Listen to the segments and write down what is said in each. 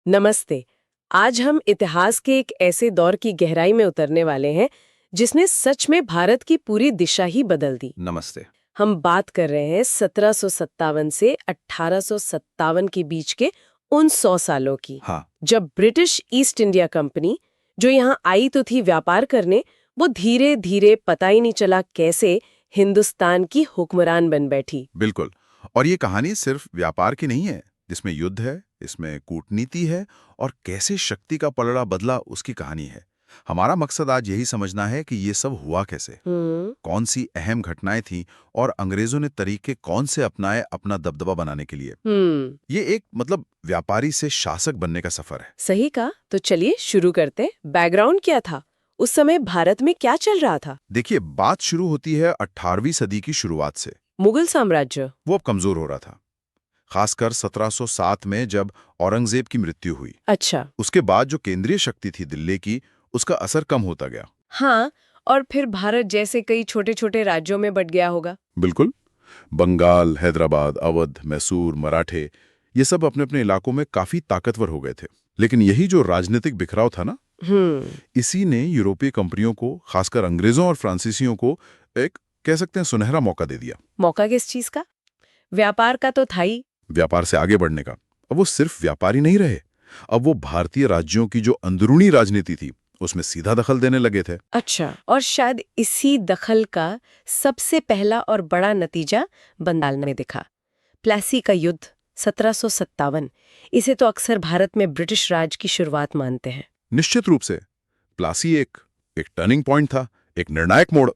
नमस्ते। आज हम इतिहास के एक ऐसे दौर की गहराई में उतरने वाले हैं जिसने सच में भारत की पूरी दिशा ही बदल दी। नमस्ते। हम बात कर रहे हैं 1757 से 1857 के बीच के उन 100 सालों की, हाँ, जब ब्रिटिश ईस्ट इंडिया कंपनी जो यहाँ आई तो थी व्यापार करने, वो धीरे धीरे पता ही नहीं चला कैसे हिंदुस्तान की हुक्मरान बन बैठी। बिल्कुल। और ये कहानी सिर्फ व्यापार की नहीं है, जिसमें युद्ध है, इसमें कूटनीति है और कैसे शक्ति का पलड़ा बदला उसकी कहानी है। हमारा मकसद आज यही समझना है कि ये सब हुआ कैसे, कौन सी अहम घटनाएं थीं और अंग्रेजों ने तरीके कौन से अपनाए अपना दबदबा बनाने के लिए। ये एक व्यापारी से शासक बनने का सफर है। सही कहा। तो चलिए शुरू करते हैं। बैकग्राउंड क्या था? उस समय भारत में क्या चल रहा था? देखिए, बात शुरू होती है 18वीं सदी की शुरुआत से। मुगल साम्राज्य। वो अब कमजोर हो रहा था, खासकर 1707 में जब औरंगजेब की मृत्यु हुई। अच्छा। उसके बाद जो केंद्रीय शक्ति थी दिल्ली की, उसका असर कम होता गया। हाँ, और फिर भारत जैसे कई छोटे छोटे राज्यों में बट गया होगा। बिल्कुल। बंगाल, हैदराबाद, अवध, मैसूर, मराठे, ये सब अपने अपने इलाकों में काफी ताकतवर हो गए थे। लेकिन यही जो राजनीतिक बिखराव था ना, इसी ने यूरोपीय कंपनियों को, खासकर अंग्रेजों और फ्रांसीसियों को, एक कह सकते हैं सुनहरा मौका दे दिया। मौका किस चीज का? व्यापार का तो था ही। व्यापार से आगे बढ़ने का। अब वो सिर्फ व्यापारी नहीं रहे, अब वो भारतीय राज्यों की जो अंदरूनी राजनीति थी उसमें सीधा दखल देने लगे थे। अच्छा, और शायद इसी दखल का सबसे पहला और बड़ा नतीजा बंगाल में दिखा। प्लासी का युद्ध 1757। इसे तो अक्सर भारत में ब्रिटिश राज की शुरुआत मानते हैं। निश्चित रूप से प्लासी एक टर्निंग पॉइंट था, एक निर्णायक मोड़।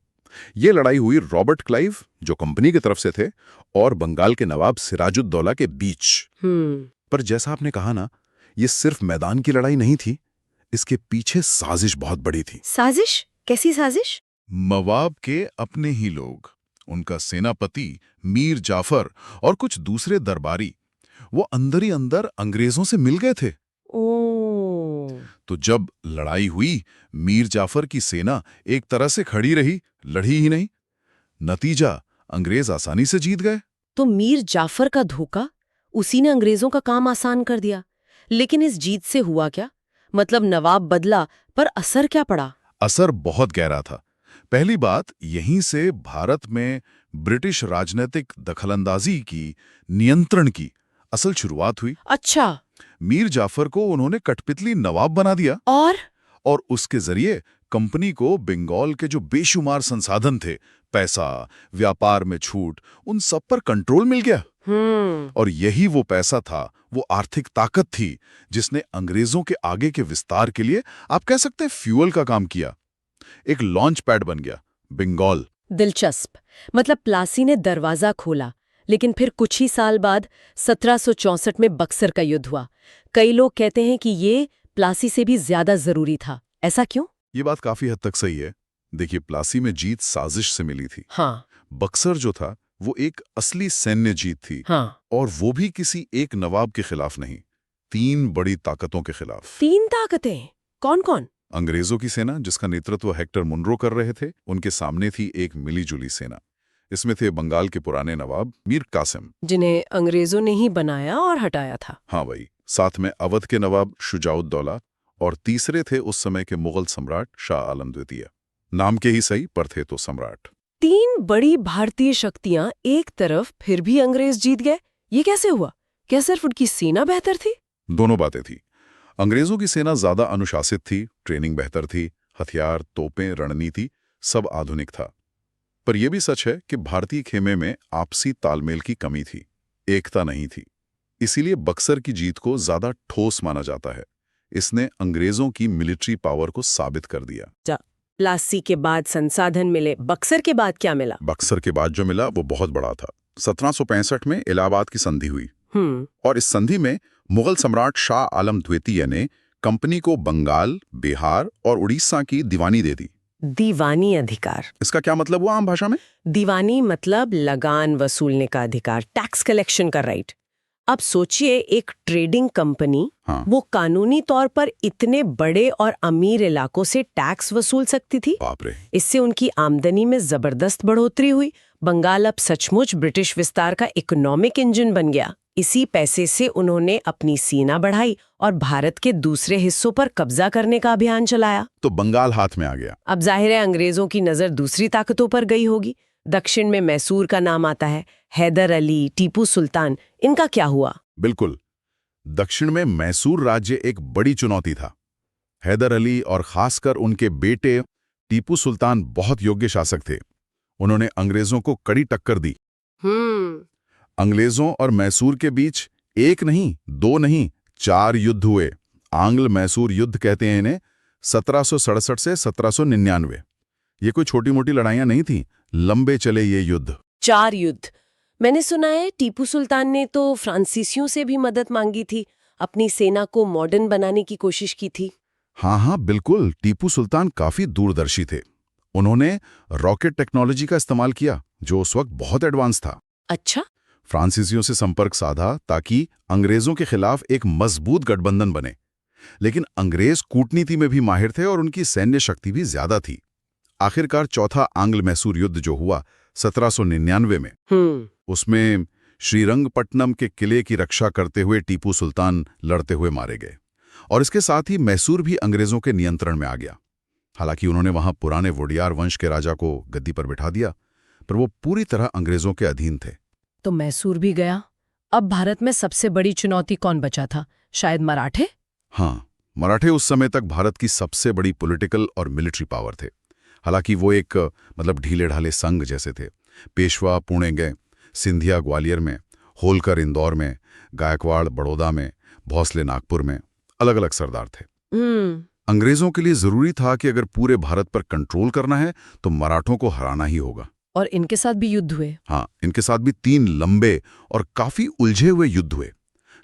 ये लड़ाई हुई रॉबर्ट क्लाइव, जो कंपनी की तरफ से थे, और बंगाल के नवाब सिराजुद्दौला के बीच। पर जैसा आपने कहा ना, ये सिर्फ मैदान की लड़ाई नहीं थी, इसके पीछे साजिश बहुत बड़ी थी। साजिश? कैसी साजिश? नवाब के अपने ही लोग, उनका सेनापति मीर जाफर और कुछ दूसरे दरबारी, वो अंदर ही अंदर अंग्रेजों से मिल गए थे। तो जब लड़ाई हुई, मीर जाफर की सेना एक तरह से खड़ी रही, लड़ी ही नहीं। नतीजा, अंग्रेज आसानी से जीत गए। तो मीर जाफर का धोखा, उसी ने अंग्रेजों का काम आसान कर दिया। लेकिन इस जीत से हुआ क्या? मतलब नवाब बदला, पर असर क्या पड़ा? असर बहुत गहरा था। पहली बात, यहीं से भारत में ब्रिटिश राजनीतिक दखलंदाजी की, नियंत्रण की असल शुरुआत हुई। अच्छा। मीर जाफर को उन्होंने कठपुतली नवाब बना दिया और उसके जरिए कंपनी को बंगाल के जो बेशुमार संसाधन थे, पैसा, व्यापार में छूट, उन सब पर कंट्रोल मिल गया। और यही वो पैसा था, वो आर्थिक ताकत थी, जिसने अंग्रेजों के आगे के विस्तार के लिए, आप कह सकते हैं, फ्यूल का काम किया। एक लॉन्च पैड बन गया बंगाल। दिलचस्प। मतलब प्लासी ने दरवाजा खोला, लेकिन फिर कुछ ही साल बाद 1764 में बक्सर का युद्ध हुआ। कई लोग कहते हैं कि ये प्लासी से भी ज्यादा जरूरी था। ऐसा क्यों? ये बात काफी हद तक सही है। देखिए, प्लासी में जीत साजिश से मिली थी। हाँ। बक्सर जो था, वो एक असली सैन्य जीत थी। हाँ। और वो भी किसी एक नवाब के खिलाफ नहीं, 3 बड़ी ताकतों के खिलाफ। 3 ताकतें? कौन कौन? अंग्रेजों की सेना, जिसका नेतृत्व हेक्टर मुनरो कर रहे थे, उनके सामने थी एक मिलीजुली सेना। इसमें थे बंगाल के पुराने नवाब मीर कासिम, जिन्हें अंग्रेजों ने ही बनाया और हटाया था। हाँ भाई। साथ में अवध के नवाब शुजाउद्दौला, और तीसरे थे उस समय के मुगल सम्राट शाह आलम द्वितीय। नाम के ही सही, पर थे तो सम्राट। 3 बड़ी भारतीय शक्तियां एक तरफ, फिर भी अंग्रेज जीत गए। ये कैसे हुआ? क्या सिर्फ उनकी सेना बेहतर थी? दोनों बातें थी। अंग्रेजों की सेना ज्यादा अनुशासित थी, ट्रेनिंग बेहतर थी, हथियार, तोपें, रणनीति सब आधुनिक था। पर यह भी सच है कि भारतीय खेमे में आपसी तालमेल की कमी थी, एकता नहीं थी। इसीलिए बक्सर की जीत को ज्यादा ठोस माना जाता है। इसने अंग्रेजों की मिलिट्री पावर को साबित कर दिया। प्लासी के बाद संसाधन मिले, बक्सर के बाद क्या मिला? बक्सर के बाद जो मिला वो बहुत बड़ा था। 1765 में इलाहाबाद की संधि हुई, और इस संधि में मुगल सम्राट शाह आलम द्वितीय ने कंपनी को बंगाल, बिहार और उड़ीसा की दीवानी दे दी। दीवानी अधिकार? इसका क्या मतलब हुआ आम भाषा में? दीवानी मतलब लगान वसूलने का अधिकार, टैक्स कलेक्शन का राइट। अब सोचिए, एक ट्रेडिंग कंपनी, वो कानूनी तौर पर इतने बड़े और अमीर इलाकों से टैक्स वसूल सकती थी। बाप रे। इससे उनकी आमदनी में जबरदस्त बढ़ोतरी हुई। बंगाल अब सचमुच ब्रिटिश विस्तार का इकोनॉमिक इंजन बन गया। इसी पैसे से उन्होंने अपनी सेना बढ़ाई और भारत के दूसरे हिस्सों पर कब्जा करने का अभियान चलाया। तो बंगाल हाथ में आ गया। अब जाहिर है अंग्रेजों की नजर दूसरी ताकतों पर गई होगी। दक्षिण में मैसूर का नाम आता है, हैदर अली, टीपू सुल्तान, इनका क्या हुआ? बिल्कुल, दक्षिण में मैसूर राज्य एक बड़ी चुनौती था। हैदर अली और खासकर उनके बेटे टीपू सुल्तान बहुत योग्य शासक थे। उन्होंने अंग्रेजों को कड़ी टक्कर दी। अंग्रेजों और मैसूर के बीच एक नहीं, दो नहीं, 4 युद्ध हुए। आंग्ल मैसूर युद्ध कहते हैं इन्हें। 1767 से 1799। ये कोई छोटी मोटी लड़ाइयां नहीं थी, लंबे चले ये युद्ध। 4 युद्ध। मैंने सुना है टीपू सुल्तान ने तो फ्रांसीसियों से भी मदद मांगी थी, अपनी सेना को मॉडर्न बनाने की कोशिश की थी। हाँ, बिल्कुल। टीपू सुल्तान काफी दूरदर्शी थे। उन्होंने रॉकेट टेक्नोलॉजी का इस्तेमाल किया, जो उस वक्त बहुत एडवांस था। अच्छा। फ्रांसीसियों से संपर्क साधा ताकि अंग्रेजों के खिलाफ एक मजबूत गठबंधन बने। लेकिन अंग्रेज कूटनीति में भी माहिर थे और उनकी सैन्य शक्ति भी ज्यादा थी। आखिरकार चौथा आंग्ल मैसूर युद्ध जो हुआ 1799 में, उसमें श्रीरंगपट्टनम के किले की रक्षा करते हुए टीपू सुल्तान लड़ते हुए मारे गए और इसके साथ ही मैसूर भी अंग्रेजों के नियंत्रण में आ गया। हालांकि उन्होंने वहां पुराने वोडियार वंश के राजा को गद्दी पर बिठा दिया, पर वो पूरी तरह अंग्रेजों के अधीन थे। तो मैसूर भी गया। अब भारत में सबसे बड़ी चुनौती कौन बचा था? शायद मराठे? हाँ, मराठे उस समय तक भारत की सबसे बड़ी पॉलिटिकल और मिलिट्री पावर थे। हालांकि वो एक ढीले ढाले संघ जैसे थे। पेशवा पुणे गए, सिंधिया ग्वालियर में, होलकर इंदौर में, गायकवाड़ बड़ौदा में, भोसले नागपुर में, अलग अलग सरदार थे। अंग्रेजों के लिए जरूरी था कि अगर पूरे भारत पर कंट्रोल करना है तो मराठों को हराना ही होगा। और इनके साथ भी युद्ध हुए? हाँ, इनके साथ भी 3 लंबे और काफी उलझे हुए युद्ध हुए।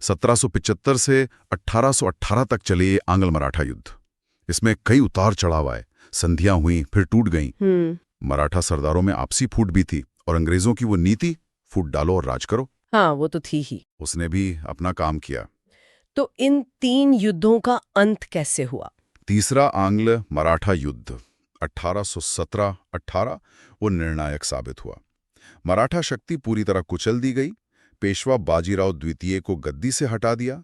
1775 से 1818 तक चले ये आंग्ल मराठा युद्ध। इसमें कई उतार चढ़ाव आए, संधियां हुई, फिर टूट गईं। मराठा सरदारों में आपसी फूट भी थी और अंग्रेजों की वो नीति, फूट डालो और राज करो, हाँ, वो तो थी ही, उसने भी अपना काम किया। तो इन 3 युद्धों का अंत कैसे हुआ? तीसरा आंग्ल मराठा युद्ध 1817-18 वो निर्णायक साबित हुआ। मराठा शक्ति पूरी तरह कुचल दी गई। पेशवा बाजीराव द्वितीय को गद्दी से हटा दिया,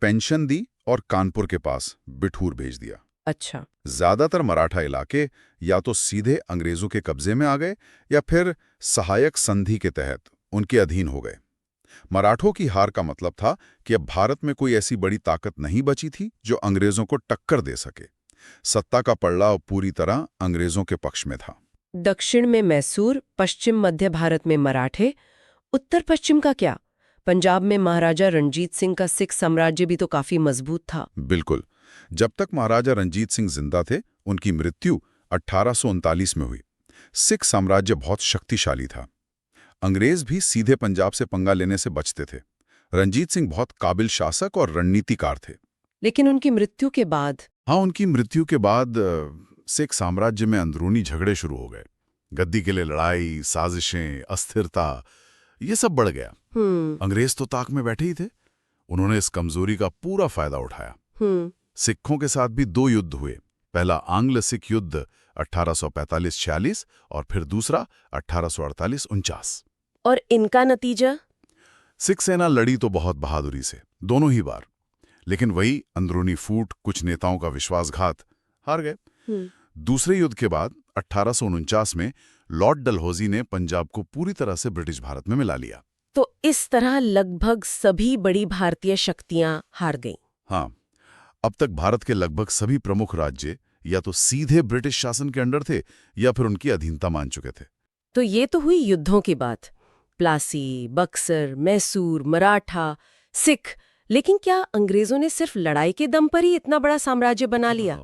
पेंशन दी और कानपुर के पास बिठूर भेज दिया। अच्छा। ज्यादातर मराठा इलाके या तो सीधे अंग्रेजों के कब्जे में आ गए या फिर सहायक संधि के तहत उनके अधीन हो गए। मराठों की हार का मतलब था कि अब भारत में कोई ऐसी बड़ी ताकत नहीं बची थी जो अंग्रेजों को टक्कर दे सके। सत्ता का पड़ाव पूरी तरह अंग्रेजों के पक्ष में था। दक्षिण में मैसूर, पश्चिम मध्य भारत में मराठे, उत्तर पश्चिम का क्या? पंजाब में महाराजा रणजीत सिंह का सिख साम्राज्य भी तो काफी मजबूत था। बिल्कुल। जब तक महाराजा रणजीत सिंह जिंदा थे, उनकी मृत्यु 1839 में हुई। सिख साम्राज्य बहुत शक्तिशाली था। अंग्रेज भी सीधे पंजाब से पंगा लेने से बचते थे। रणजीत सिंह बहुत काबिल शासक और रणनीतिकार थे। लेकिन उनकी मृत्यु के बाद? हाँ, उनकी मृत्यु के बाद सिख साम्राज्य में अंदरूनी झगड़े शुरू हो गए। गद्दी के लिए लड़ाई, साजिशें, अस्थिरता, ये सब बढ़ गया। अंग्रेज तो ताक में बैठे ही थे। उन्होंने इस कमजोरी का पूरा फायदा उठाया। सिखों के साथ भी 2 युद्ध हुए। पहला आंग्ल सिख युद्ध 1845-46 और फिर दूसरा 1848-49। और इनका नतीजा? सिख सेना लड़ी तो बहुत बहादुरी से, दोनों ही बार, लेकिन वही अंदरूनी फूट, कुछ नेताओं का विश्वासघात, हार गए। दूसरे युद्ध के बाद 1849 में लॉर्ड डलहौजी ने पंजाब को पूरी तरह से ब्रिटिश भारत में मिला लिया। तो इस तरह लगभग सभी बड़ी भारतीय शक्तियां हार गईं। हाँ, अब तक भारत के लगभग सभी प्रमुख राज्य या तो सीधे ब्रिटिश शासन के अंडर थे या फिर उनकी अधीनता मान चुके थे। तो ये तो हुई युद्धों की बात, प्लासी, बक्सर, मैसूर, मराठा, सिख। लेकिन क्या अंग्रेजों ने सिर्फ लड़ाई के दम पर ही इतना बड़ा साम्राज्य बना लिया?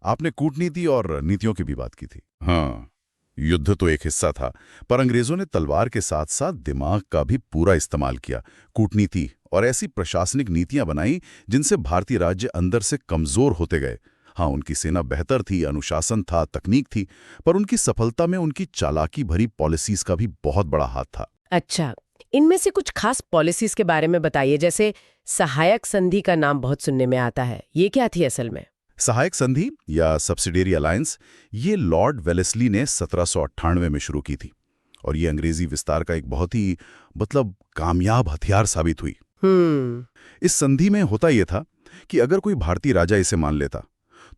आपने कूटनीति और नीतियों की भी बात की थी। हाँ, युद्ध तो एक हिस्सा था, पर अंग्रेजों ने तलवार के साथ साथ दिमाग का भी पूरा इस्तेमाल किया। कूटनीति और ऐसी प्रशासनिक नीतियां बनाई जिनसे भारतीय राज्य अंदर से कमजोर होते गए। हाँ, उनकी सेना बेहतर थी, अनुशासन था, तकनीक थी, पर उनकी सफलता में उनकी चालाकी भरी पॉलिसीज का भी बहुत बड़ा हाथ था। अच्छा, इनमें से कुछ खास पॉलिसीज के बारे में बताइए। जैसे सहायक संधि का नाम बहुत सुनने में आता है, ये क्या थी असल में? सहायक संधि या सब्सिडियरी अलायंस, ये लॉर्ड वेलेस्ली ने 1798 में शुरू की थी और ये अंग्रेजी विस्तार का एक बहुत ही कामयाब हथियार साबित हुई। इस संधि में होता यह था कि अगर कोई भारतीय राजा इसे मान लेता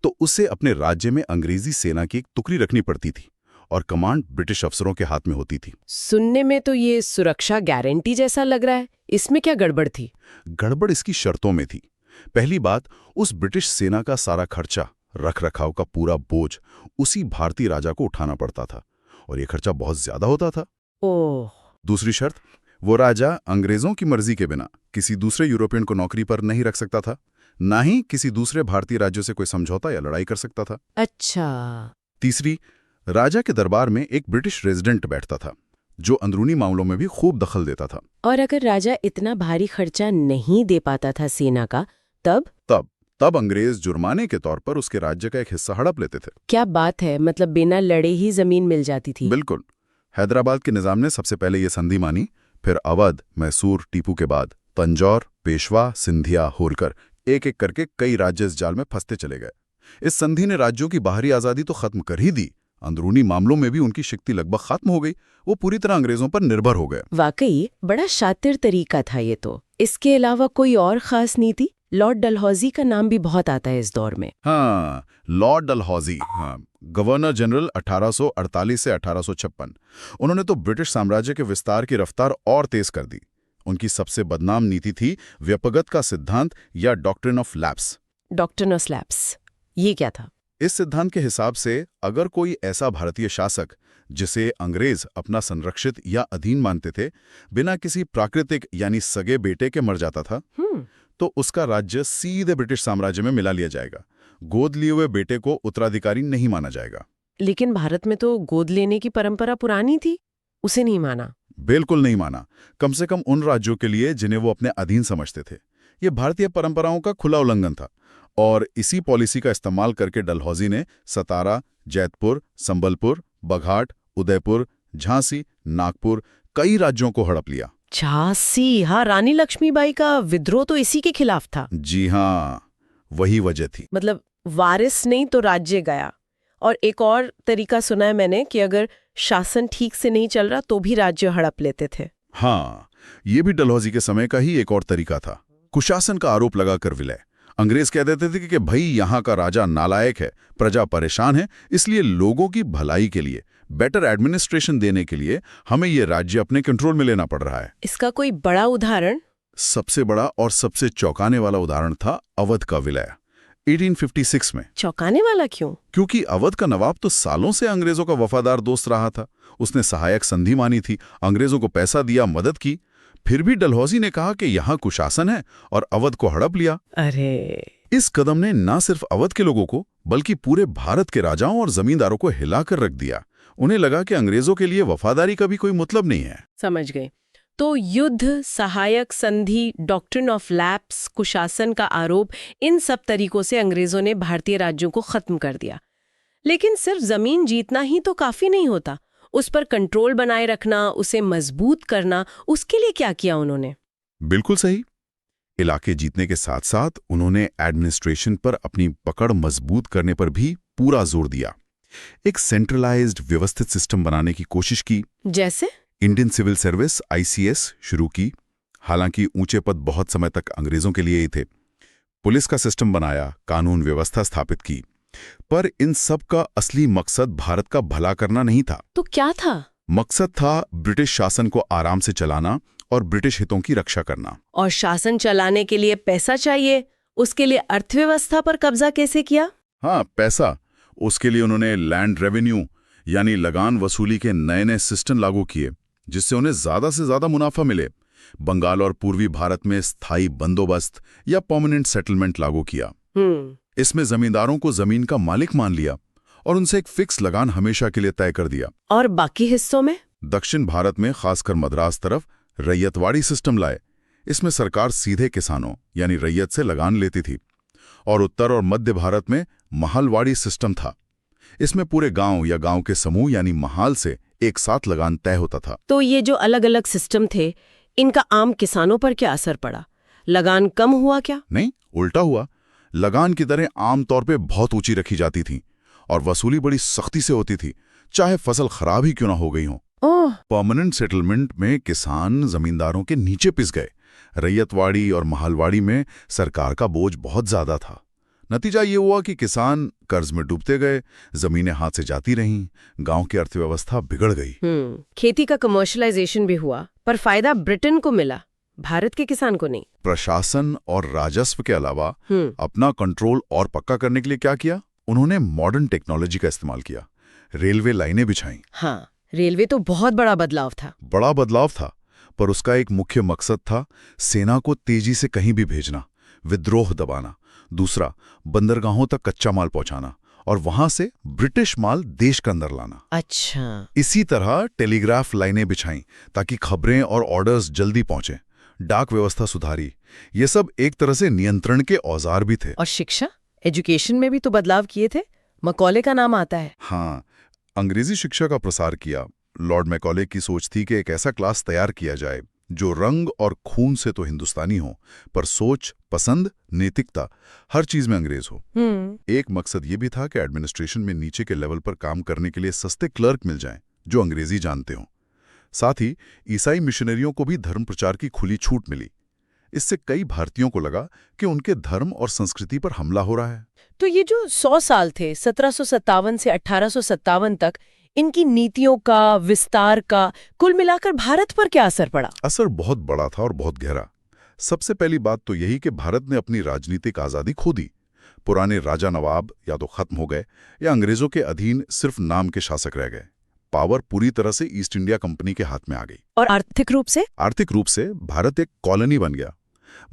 तो उसे अपने राज्य में अंग्रेजी सेना की एक टुकड़ी रखनी पड़ती थी और कमांड ब्रिटिश अफसरों के हाथ में होती थी। सुनने में तो ये सुरक्षा गारंटी जैसा लग रहा है, इसमें क्या गड़बड़ थी? गड़बड़ इसकी शर्तों में थी। पहली बात, उस ब्रिटिश सेना का सारा खर्चा, रख रखाव का पूरा बोझ उसी भारतीय राजा को उठाना पड़ता था और यह खर्चा बहुत ज्यादा होता था। ओह। दूसरी शर्त, वो राजा अंग्रेजों की मर्जी के बिना किसी दूसरे यूरोपियन को नौकरी पर नहीं रख सकता था, ना ही किसी दूसरे भारतीय राज्यों से कोई समझौता या लड़ाई कर सकता था। अच्छा। तीसरी, राजा के दरबार में एक ब्रिटिश रेजिडेंट बैठता था जो अंदरूनी मामलों में भी खूब दखल देता था। और अगर राजा इतना भारी खर्चा नहीं दे पाता था सेना का, तब अंग्रेज जुर्माने के तौर पर उसके राज्य का एक हिस्सा हड़प लेते थे। क्या बात है, मतलब बिना लड़े ही जमीन मिल जाती थी? बिल्कुल। हैदराबाद के निजाम ने सबसे पहले ये संधि मानी, फिर अवध, मैसूर, टीपू के बाद तंजौर, पेशवा, सिंधिया, होलकर, एक एक करके कई राज्य इस जाल में फंसते चले गए। इस संधि ने राज्यों की बाहरी आजादी तो खत्म कर ही दी, अंदरूनी मामलों में भी उनकी शक्ति लगभग खत्म हो गई। वो पूरी तरह अंग्रेजों पर निर्भर हो गए। वाकई बड़ा शातिर तरीका था ये तो। इसके अलावा कोई और खास नीति? लॉर्ड डलहौजी का नाम भी बहुत आता है इस दौर में। हाँ, लॉर्ड डलहौजी, गवर्नर जनरल 1848 से 1856। उन्होंने तो ब्रिटिश साम्राज्य के विस्तार की रफ्तार और तेज कर दी। उनकी सबसे बदनाम नीति थी व्यपगत का सिद्धांत या doctrine of lapse. Doctrine of lapse, ये क्या था? इस सिद्धांत के हिसाब से अगर कोई ऐसा भारतीय शासक जिसे अंग्रेज अपना संरक्षित या अधीन मानते थे, बिना किसी प्राकृतिक यानी सगे बेटे के मर जाता था, तो उसका राज्य सीधे ब्रिटिश साम्राज्य में मिला लिया जाएगा। गोद लिए हुए बेटे को उत्तराधिकारी नहीं माना जाएगा। लेकिन भारत में तो गोद लेने की परंपरा पुरानी थी, उसे नहीं माना? बिल्कुल नहीं माना, कम से कम उन राज्यों के लिए जिन्हें वो अपने अधीन समझते थे। ये भारतीय परंपराओं का खुला उल्लंघन था और इसी पॉलिसी का इस्तेमाल करके डलहौजी ने सतारा, जैतपुर, संबलपुर, बघाट, उदयपुर, झांसी, नागपुर, कई राज्यों को हड़प लिया। झांसी, हाँ, रानी लक्ष्मीबाई का विद्रोह तो इसी के खिलाफ था। जी हाँ, वही वजह थी। मतलब वारिस नहीं तो राज्य गया। और एक और तरीका सुना है मैंने कि अगर शासन ठीक से नहीं चल रहा तो भी राज्य हड़प लेते थे। हाँ, ये भी डलहौजी के समय का ही एक और तरीका था। कुशासन का आरोप लगाकर विलय। अंग्रेज कह देते थे कि भाई यहाँ का राजा नालायक है, प्रजा परेशान है, इसलिए लोगों की भलाई के लिए, बेटर एडमिनिस्ट्रेशन देने के लिए हमें ये राज्य अपने कंट्रोल में लेना पड़ रहा है। इसका कोई बड़ा उदाहरण? सबसे बड़ा और सबसे चौंकाने वाला उदाहरण था अवध का विलय 1856 में। चौंकाने वाला क्यों? क्योंकि अवध का नवाब तो सालों से अंग्रेजों का वफादार दोस्त रहा था। उसने सहायक संधि मानी थी, अंग्रेजों को पैसा दिया, मदद की। फिर भी डलहौजी ने कहा कि यहाँ कुशासन है और अवध को हड़प लिया। अरे! इस कदम ने न सिर्फ अवध के लोगों को बल्कि पूरे भारत के राजाओं और जमींदारों को हिलाकर रख दिया। उन्हें लगा कि अंग्रेजों के लिए वफादारी का भी कोई मतलब नहीं है। समझ गए। तो युद्ध, सहायक संधि, डॉक्ट्रिन ऑफ लैप्स, कुशासन का आरोप, इन सब तरीकों से अंग्रेजों ने भारतीय राज्यों को खत्म कर दिया। लेकिन सिर्फ जमीन जीतना ही तो काफी नहीं होता, उस पर कंट्रोल बनाए रखना, उसे मजबूत करना, उसके लिए क्या किया उन्होंने? बिल्कुल सही। इलाके जीतने के साथ साथ उन्होंने एडमिनिस्ट्रेशन पर अपनी पकड़ मजबूत करने पर भी पूरा जोर दिया। एक सेंट्रलाइज्ड व्यवस्थित सिस्टम बनाने की कोशिश की। जैसे? इंडियन सिविल सर्विस ICS शुरू की। हालांकि ऊंचे पद बहुत समय तक अंग्रेजों के लिए ही थे। पुलिस का सिस्टम बनाया, कानून व्यवस्था स्थापित की। पर इन सब का असली मकसद भारत का भला करना नहीं था। तो क्या था? मकसद था ब्रिटिश शासन को आराम से चलाना और ब्रिटिश हितों की रक्षा करना। और शासन चलाने के लिए पैसा चाहिए, उसके लिए अर्थव्यवस्था पर कब्जा कैसे किया? हाँ, पैसा। उसके लिए उन्होंने लैंड रेवेन्यू यानी लगान वसूली के नए नए सिस्टम लागू किए, जिससे उन्हें ज्यादा से ज्यादा मुनाफा मिले। बंगाल और पूर्वी भारत में स्थायी बंदोबस्त या परमानेंट सेटलमेंट लागू किया। इसमें जमींदारों को जमीन का मालिक मान लिया और उनसे एक फिक्स लगान हमेशा के लिए तय कर दिया। और बाकी हिस्सों में? दक्षिण भारत में, खासकर मद्रास तरफ, रैयतवाड़ी सिस्टम लाए। इसमें सरकार सीधे किसानों यानी रैयत से लगान लेती थी। और उत्तर और मध्य भारत में महलवाड़ी सिस्टम था। इसमें पूरे गांव या गांव के समूह यानी महाल से एक साथ लगान तय होता था। तो ये जो अलग अलग सिस्टम थे, इनका आम किसानों पर क्या असर पड़ा? लगान कम हुआ क्या? नहीं, उल्टा हुआ। लगान की दरें आमतौर पे बहुत ऊंची रखी जाती थीं और वसूली बड़ी सख्ती से होती थी, चाहे फसल खराब ही क्यों ना हो गई हो। ओह, परमानेंट सेटलमेंट में किसान जमींदारों के नीचे पिस गए। रैयतवाड़ी और महालवाड़ी में सरकार का बोझ बहुत ज्यादा था। नतीजा ये हुआ कि किसान कर्ज में डूबते गए, जमीनें हाथ से जाती रहीं, गांव की अर्थव्यवस्था बिगड़ गई। खेती का कमर्शलाइजेशन भी हुआ, पर फायदा ब्रिटेन को मिला, भारत के किसान को नहीं। प्रशासन और राजस्व के अलावा अपना कंट्रोल और पक्का करने के लिए क्या किया? उन्होंने मॉडर्न टेक्नोलॉजी का इस्तेमाल किया, रेलवे लाइनें बिछाईं। हाँ, रेलवे तो बहुत बड़ा बदलाव था। बड़ा बदलाव था, पर उसका एक मुख्य मकसद था सेना को तेजी से कहीं भी भेजना, विद्रोह दबाना। दूसरा, बंदरगाहों तक कच्चा माल पहुंचाना और वहां से ब्रिटिश माल देश के अंदर लाना। अच्छा। इसी तरह टेलीग्राफ लाइनें बिछाईं ताकि खबरें और ऑर्डर्स जल्दी पहुंचे। डाक व्यवस्था सुधारी। ये सब एक तरह से नियंत्रण के औजार भी थे। और शिक्षा, एजुकेशन में भी तो बदलाव किए थे। मकौले का नाम आता है। हाँ, अंग्रेजी शिक्षा का प्रसार किया। लॉर्ड मैकॉले की सोच थी कि एक ऐसा क्लास तैयार किया जाए जो रंग और खून से तो हिंदुस्तानी हो, पर सोच, पसंद, नैतिकता हर चीज में अंग्रेज हो। एक मकसद ये भी था कि एडमिनिस्ट्रेशन में नीचे के लेवल पर काम करने के लिए सस्ते क्लर्क मिल जाएं जो अंग्रेजी जानते हों। साथ ही ईसाई मिशनरियों को भी धर्म प्रचार की खुली छूट मिली। इससे कई भारतीयों को लगा कि उनके धर्म और संस्कृति पर हमला हो रहा है। तो ये जो 100 साल थे, 1757 से 1857 तक, इनकी नीतियों का, विस्तार का, कुल मिलाकर भारत पर क्या असर पड़ा? असर बहुत बड़ा था और बहुत गहरा। सबसे पहली बात तो यही कि भारत ने अपनी राजनीतिक आज़ादी खो दी। पुराने राजा नवाब या तो खत्म हो गए या अंग्रेजों के अधीन सिर्फ नाम के शासक रह गए। पावर पूरी तरह से ईस्ट इंडिया कंपनी के हाथ में आ गई। और आर्थिक रूप से? आर्थिक रूप से भारत एक कॉलोनी बन गया।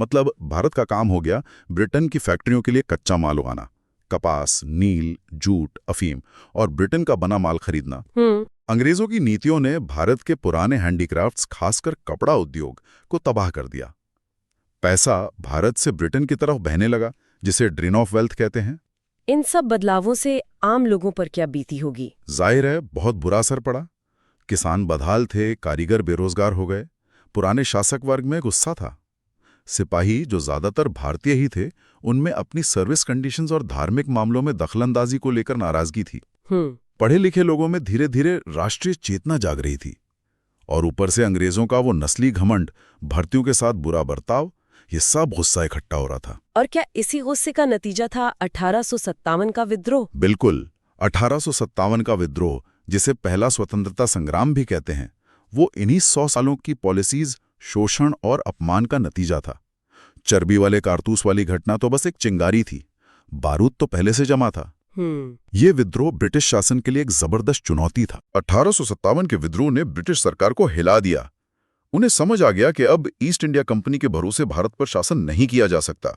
मतलब भारत का काम हो गया ब्रिटेन की फैक्ट्रियों के लिए कच्चा माल उगाना, कपास, नील, जूट, अफीम और ब्रिटेन का बना माल खरीदना। अंग्रेजों की नीतियों ने भारत के पुराने हैंडीक्राफ्ट्स, खासकर कपड़ा उद्योग को तबाह कर दिया। पैसा भारत से ब्रिटेन की तरफ बहने लगा, जिसे ड्रेन ऑफ वेल्थ कहते हैं। इन सब बदलावों से आम लोगों पर क्या बीती होगी? जाहिर है बहुत बुरा असर पड़ा। किसान बदहाल थे, कारीगर बेरोजगार हो गए, पुराने शासक वर्ग में गुस्सा था। सिपाही, जो ज्यादातर भारतीय ही थे, उनमें अपनी सर्विस कंडीशंस और धार्मिक मामलों में दखलंदाजी को लेकर नाराजगी थी। पढ़े लिखे लोगों में धीरे धीरे राष्ट्रीय चेतना जाग रही थी। और ऊपर से अंग्रेजों का वो नस्ली घमंड, भर्तियों के साथ बुरा बर्ताव, ये सब गुस्सा इकट्ठा हो रहा था। और क्या इसी गुस्से का नतीजा था 1857 का विद्रोह? बिल्कुल। 1857 का विद्रोह, जिसे पहला स्वतंत्रता संग्राम भी कहते हैं, वो इन्हीं 100 सालों की पॉलिसीज, शोषण और अपमान का नतीजा था। चर्बी वाले कारतूस वाली घटना तो बस एक चिंगारी थी, बारूद तो पहले से जमा था। ये विद्रोह ब्रिटिश शासन के लिए एक जबरदस्त चुनौती था। 1857 के विद्रोह ने ब्रिटिश सरकार को हिला दिया। उन्हें समझ आ गया कि अब ईस्ट इंडिया कंपनी के भरोसे भारत पर शासन नहीं किया जा सकता।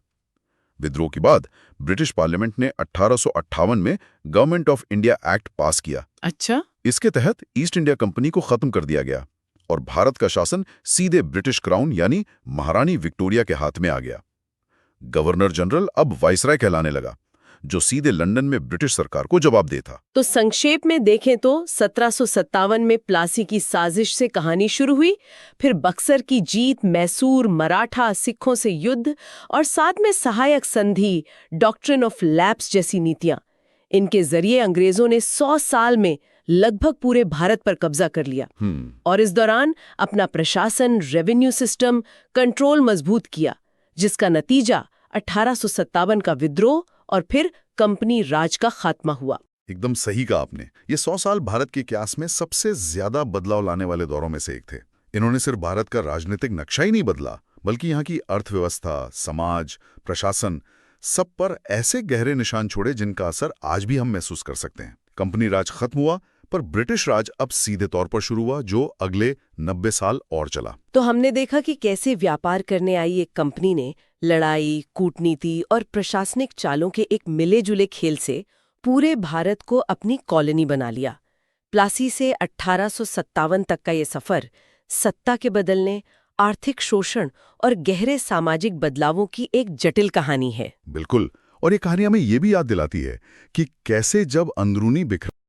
विद्रोह के बाद ब्रिटिश पार्लियामेंट ने 1858 में गवर्नमेंट ऑफ इंडिया एक्ट पास किया। अच्छा। इसके तहत ईस्ट इंडिया कंपनी को खत्म कर दिया गया और भारत का शासन सीधे ब्रिटिश क्राउन यानी महारानी विक्टोरिया के हाथ में आ गया। गवर्नर जनरल अब वाइसराय कहलाने लगा, जो सीधे लंदन में ब्रिटिश सरकार को जवाब देता। तो संक्षेप में देखें तो 1757 में प्लासी की साजिश से कहानी शुरू हुई, फिर बक्सर की जीत, मैसूर, मराठा, सिखों से युद्ध और साथ में सहायक संधि, डॉक्ट्रिन ऑफ लैप्स जैसी नीतियां। इनके जरिए अंग्रेजों ने 100 साल में लगभग पूरे भारत पर कब्जा कर लिया और इस दौरान अपना प्रशासन, रेवेन्यू सिस्टम, कंट्रोल मजबूत किया, जिसका नतीजा 1857 का विद्रोह और फिर कंपनी राज का खात्मा हुआ। एकदम सही कहा आपने। ये 100 साल भारत के इतिहास में सबसे ज्यादा बदलाव लाने वाले दौरों में से एक थे। इन्होंने सिर्फ भारत का राजनीतिक नक्शा ही नहीं बदला, बल्कि यहाँ की अर्थव्यवस्था, समाज, प्रशासन, सब पर ऐसे गहरे निशान छोड़े जिनका असर आज भी हम महसूस कर सकते हैं। कंपनी राज खत्म हुआ, पर ब्रिटिश राज अब सीधे तौर पर शुरू हुआ, जो अगले 90 साल और चला। तो हमने देखा कि कैसे व्यापार करने आई एक कंपनी ने लड़ाई, कूटनीति और प्रशासनिक चालों के एक मिले जुले खेल से पूरे भारत को अपनी कॉलोनी बना लिया। प्लासी से 1857 तक का ये सफर सत्ता के बदलने, आर्थिक शोषण और गहरे सामाजिक बदलावों की एक जटिल कहानी है। बिल्कुल। और ये कहानी हमें ये भी याद दिलाती है कि कैसे जब अंदरूनी बिखराव